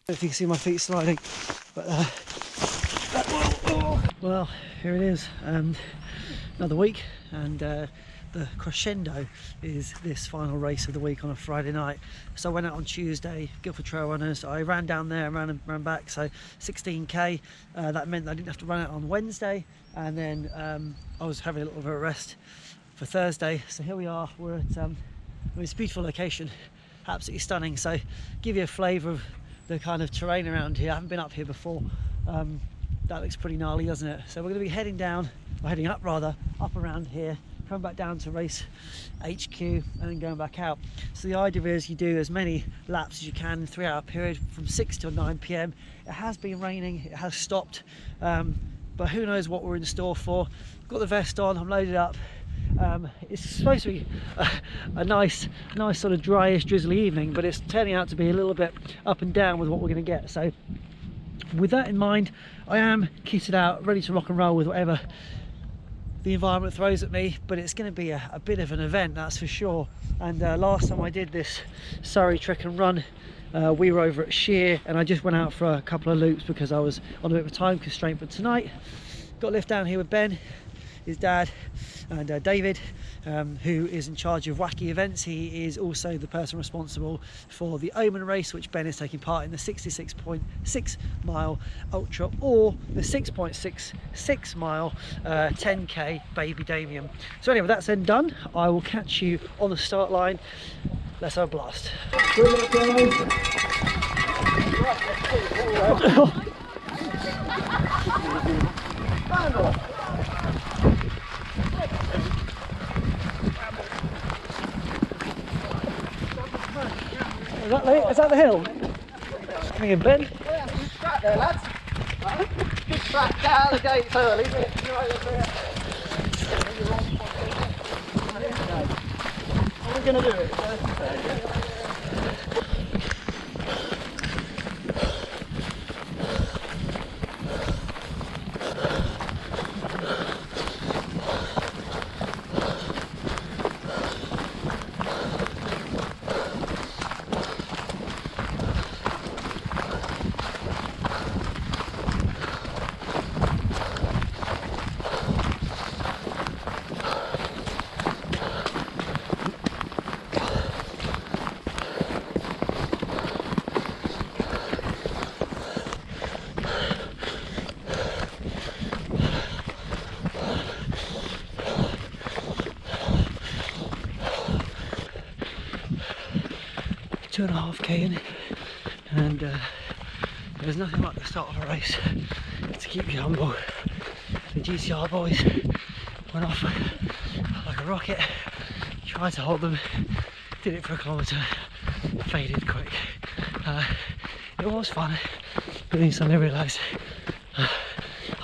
don't know if you can see my feet sliding, but well, here it is, another week, and the crescendo is this final race of the week on a Friday night. So I went out on Tuesday, Guildford Trail Runners. I ran down there and ran back, so 16k. That meant that I didn't have to run out on Wednesday, and then I was having a little bit of a rest for Thursday. So here we are. We're at this beautiful location, absolutely stunning. So give you a flavour of the kind of terrain around here. I haven't been up here before. That looks pretty gnarly, doesn't it? So we're going to be heading down, or heading up rather, up around here, coming back down to race HQ and then going back out. So the idea is you do as many laps as you can in a 3-hour period from 6 till 9 p.m. It has been raining, it has stopped, but who knows what we're in store for. Got the vest on, I'm loaded up. It's supposed to be a nice sort of dryish, drizzly evening, but it's turning out to be a little bit up and down with what we're going to get. So with that in mind, I am kitted out, ready to rock and roll with whatever the environment throws at me, but it's going to be a bit of an event, that's for sure. And last time I did this Surrey trek and run, we were over at Sheer, and I just went out for a couple of loops because I was on a bit of a time constraint. But tonight, got a lift down here with Ben, his dad, and David, who is in charge of wacky events. He is also the person responsible for the Omen race, which Ben is taking part in, the 66.6 mile ultra, or the 6.66 mile 10k Baby Damien. So anyway, that's then done. I will catch you on the start line. Let's have a blast. Is that the hill? Coming in, Ben. Good track there, lads. Good track down the gates early. How are we going to do it? Two and a half k in, and there's nothing like the start of a race to keep you humble. The GCR boys went off like a rocket, tried to hold them, did it for a kilometre, faded quick. It was fun, but then suddenly realised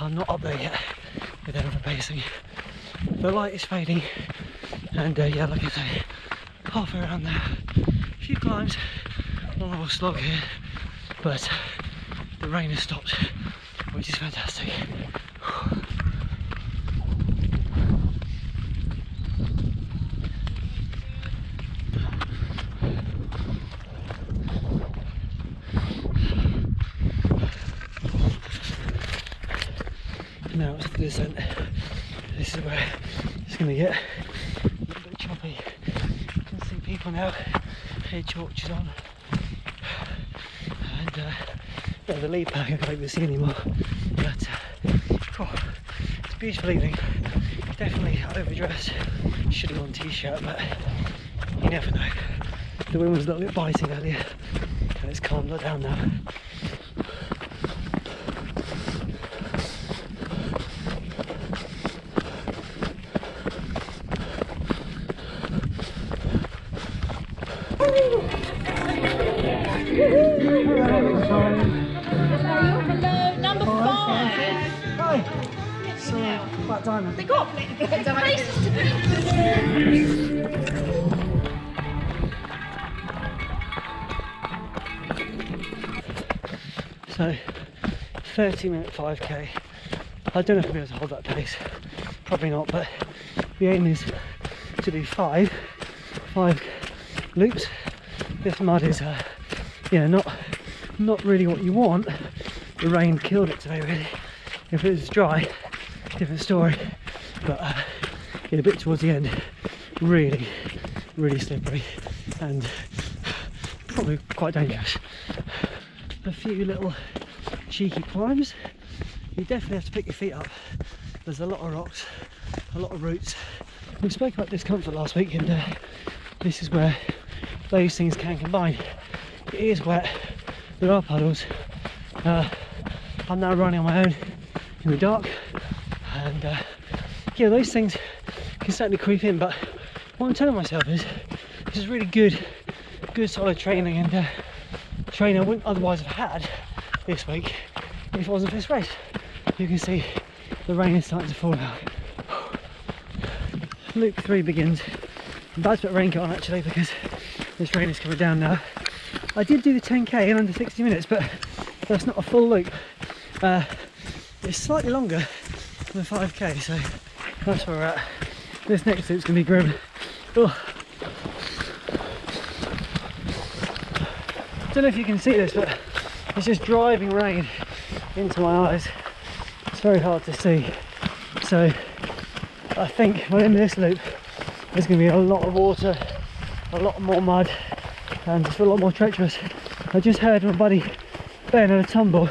I'm not up there yet with everything pacing. The light is fading, and yeah, like I say, halfway around there. Few climbs, one little slog here, but the rain has stopped, which is fantastic. Now it's the descent. This is where it's going to get a little bit choppy. You can see people now. Torches on, and yeah, the lead pack I can't even see anymore, but it's a beautiful evening. Definitely overdressed, should have worn a t-shirt, but you never know. The wind was a little bit biting earlier, and it's calmed down now. Number 5. Hi. So, about time. They got places to be. So, 30-minute 5k. I don't know if I'll be able to hold that pace. Probably not, but the aim is to do five loops. This mud is, not not really what you want. The rain killed it today really. If it was dry, different story. But yeah, a bit towards the end, really slippery and probably quite dangerous. A few little cheeky climbs. You definitely have to pick your feet up. There's a lot of rocks, a lot of roots. We spoke about discomfort last week, and this is where those things can combine. It is wet, there are puddles. I'm now running on my own in the dark, and yeah, those things can certainly creep in, but what I'm telling myself is this is really good solid training, and training I wouldn't otherwise have had this week if it wasn't for this race. You can see the rain is starting to fall now. Loop 3 begins. I'm about to put a raincoat on actually because this rain is coming down now. I did do the 10k in under 60 minutes, but that's not a full loop. It's slightly longer than the 5k, so that's where we're at. This next loop's going to be grim. Oh. Don't know if you can see this, but it's just driving rain into my eyes. It's very hard to see. So I think by the end of this loop there's going to be a lot of water, a lot more mud, and it's a lot more treacherous. I just heard my buddy Ben had a tumble.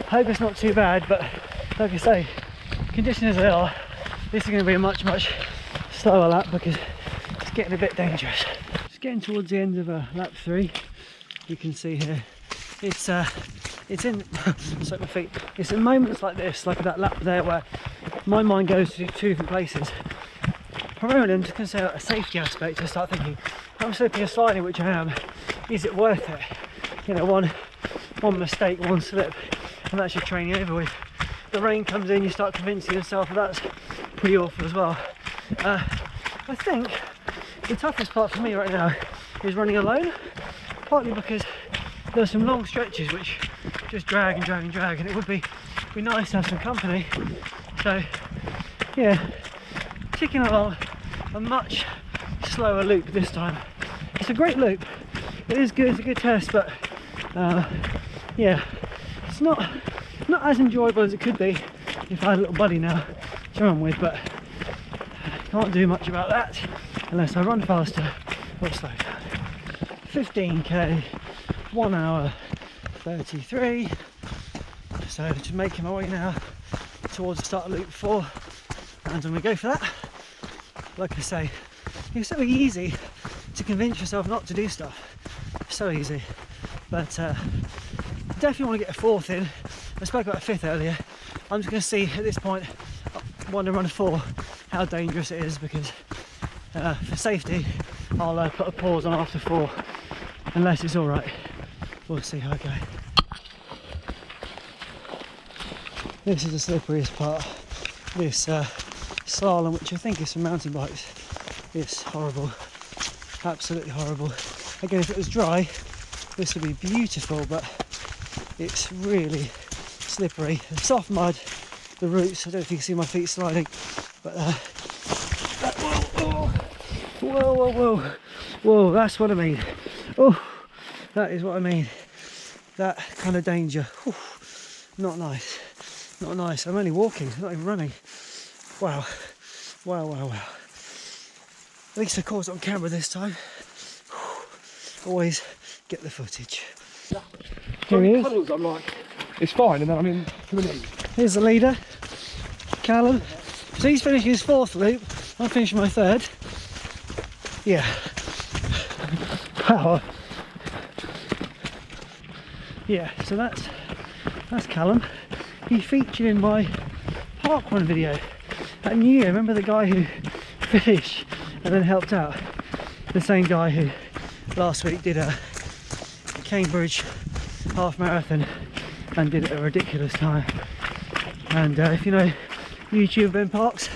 I hope it's not too bad, but like I say, conditions as they are, this is going to be a much slower lap because it's getting a bit dangerous. Just getting towards the end of lap 3. You can see here it's in sorry, my feet. It's in moments like this, like that lap there, where my mind goes to two different places. Primarily I'm just going to say a safety aspect. I start thinking, I'm slipping and sliding, which I am, is it worth it? You know, one mistake, one slip, and that's your training over with. The rain comes in, you start convincing yourself that that's pretty awful as well. I think the toughest part for me right now is running alone, partly because there's some long stretches which just drag, and it would be nice to have some company. So yeah, ticking along a much slower loop this time. It's a great loop, it is good, it's a good test, but yeah, it's not as enjoyable as it could be if I had a little buddy now to run with, but can't do much about that unless I run faster or slow down. 15k, 1 hour 33. So just making my way now towards the start of loop 4, and I'm going to go for that. Like I say, it's so easy to convince yourself not to do stuff, so easy, but definitely want to get a 4th in. I spoke about a 5th earlier. I'm just going to see at this point, I want to run a 4, how dangerous it is, because for safety I'll put a pause on after 4 unless it's alright. We'll see how I go. This is the slipperyest part. This slalom, which I think is for mountain bikes, is horrible, absolutely horrible. Again, if it was dry this would be beautiful, but it's really slippery. The soft mud, the roots, I don't know if you can see my feet sliding, but whoa, that's what I mean. Oh, that is what I mean. That kind of danger. Whew. Not nice. Not nice. I'm only walking, not even running. Wow. At least I caught it on camera this time. Whew. Always get the footage. Here he is. I'm like, it's fine, and then I'm in for the lead. Here's the leader, Callum. So he's finishing his 4th loop. I'm finishing my 3rd. Yeah. Wow. Yeah, so that's Callum. He featured in my parkrun video at New Year. Remember the guy who finished and then helped out? The same guy who last week did a Cambridge half marathon and did it at a ridiculous time. And if you know YouTube Ben Parks,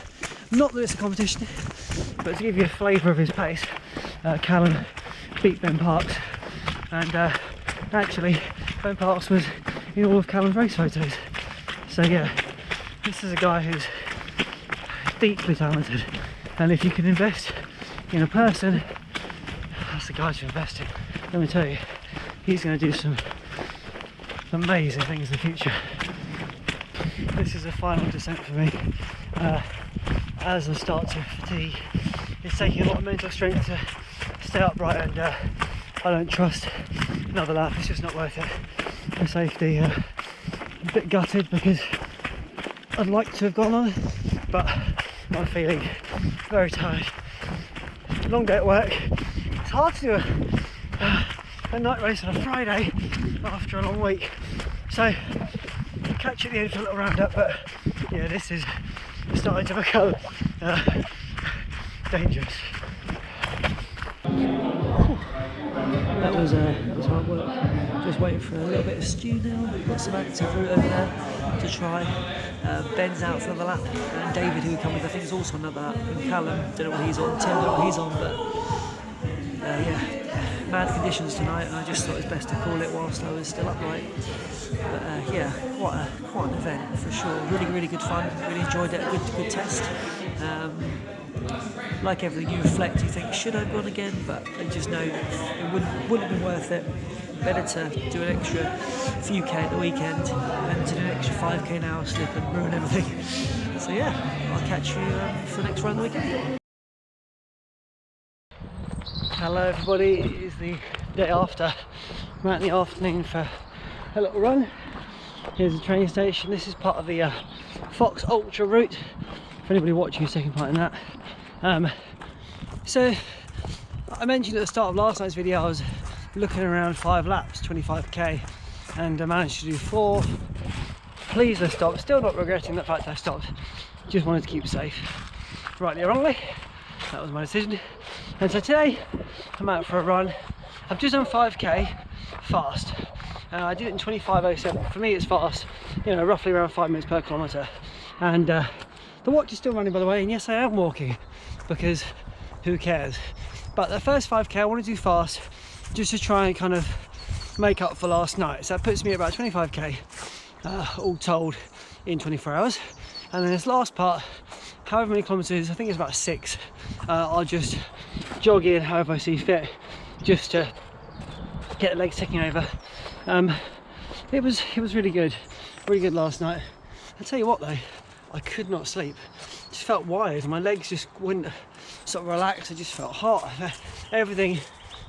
not that it's a competition, but to give you a flavour of his pace, Callum beat Ben Parks, and actually Ben Parks was in all of Callum's race photos. So yeah, this is a guy who's deeply talented, and if you can invest in a person, that's the guy to invest in. Let me tell you, he's going to do some amazing things in the future. This is a final descent for me. As I start to fatigue, it's taking a lot of mental strength to stay upright, and I don't trust another lap. It's just not worth it for safety. A bit gutted because I'd like to have gone on, but I'm feeling very tired. Long day at work. It's hard to do a night race on a Friday after a long week, so I'll catch you at the end for a little roundup. But yeah, this is starting to become dangerous. That was hard work. Just waiting for a little bit of stew now. We've got some active route over there to try. Ben's out for another lap, and David, who come with, I think, is also another lap. And Callum, don't know what he's on. Tim, don't know what he's on, but yeah, mad conditions tonight, and I just thought it was best to call it whilst I was still upright. But yeah, quite an event for sure. Really good fun. Really enjoyed it. Good test. Like everything, you reflect, you think, should I have gone again? But I just know it wouldn't have been worth it. Better to do an extra few K at the weekend than to do an extra 5K now, slip and ruin everything. So yeah, I'll catch you for the next run of the weekend. Hello everybody, it is the day after. I'm out in the afternoon for a little run. Here's the train station. This is part of the Fox Ultra route, if anybody watching is taking part in that. So I mentioned at the start of last night's video I was looking around 5 laps, 25k, and I managed to do 4. Pleased I stopped, still not regretting the fact I stopped, just wanted to keep safe. Rightly or wrongly, that was my decision. And so today I'm out for a run. I've just done 5k fast. I did it in 25:07. For me it's fast, you know, roughly around 5 minutes per kilometre. And the watch is still running, by the way, and yes, I am walking, because who cares. But the first 5k I want to do fast, just to try and kind of make up for last night. So that puts me at about 25k all told in 24 hours. And then this last part, however many kilometres, I think it's about 6, I'll just jog in however I see fit, just to get the legs ticking over. It was really good last night. I'll tell you what though, I could not sleep. Just felt wired, my legs just wouldn't sort of relax. I just felt hot, everything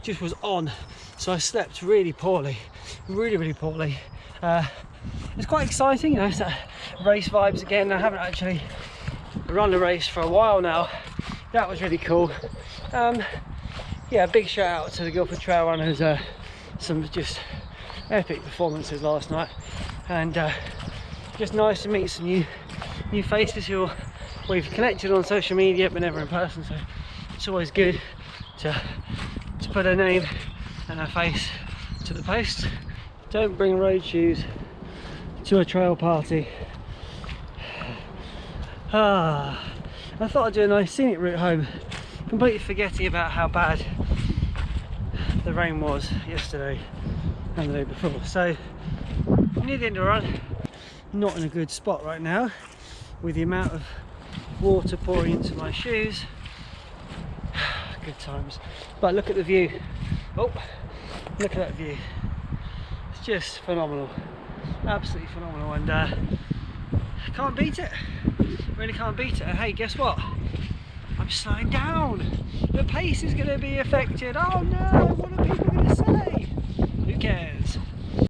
just was on, so I slept really poorly, really poorly. It's quite exciting, you know, it's that race vibes again. I haven't actually run a race for a while now. That was really cool. Yeah, big shout out to the Guildford Trail Runners. Some just epic performances last night, and just nice to meet some new faces who we've connected on social media but never in person, so it's always good to put a name and a face to the post. Don't bring road shoes to a trail party. I thought I'd do a nice scenic route home, completely forgetting about how bad the rain was yesterday and the day before. So I'm near the end of the run, not in a good spot right now with the amount of water pouring into my shoes. Good times, but look at the view. Oh, look at that view, it's just phenomenal, absolutely phenomenal, and can't beat it, really can't beat it. And hey, guess what, I'm slowing down, the pace is going to be affected. Oh no, what are people going to say? Who cares?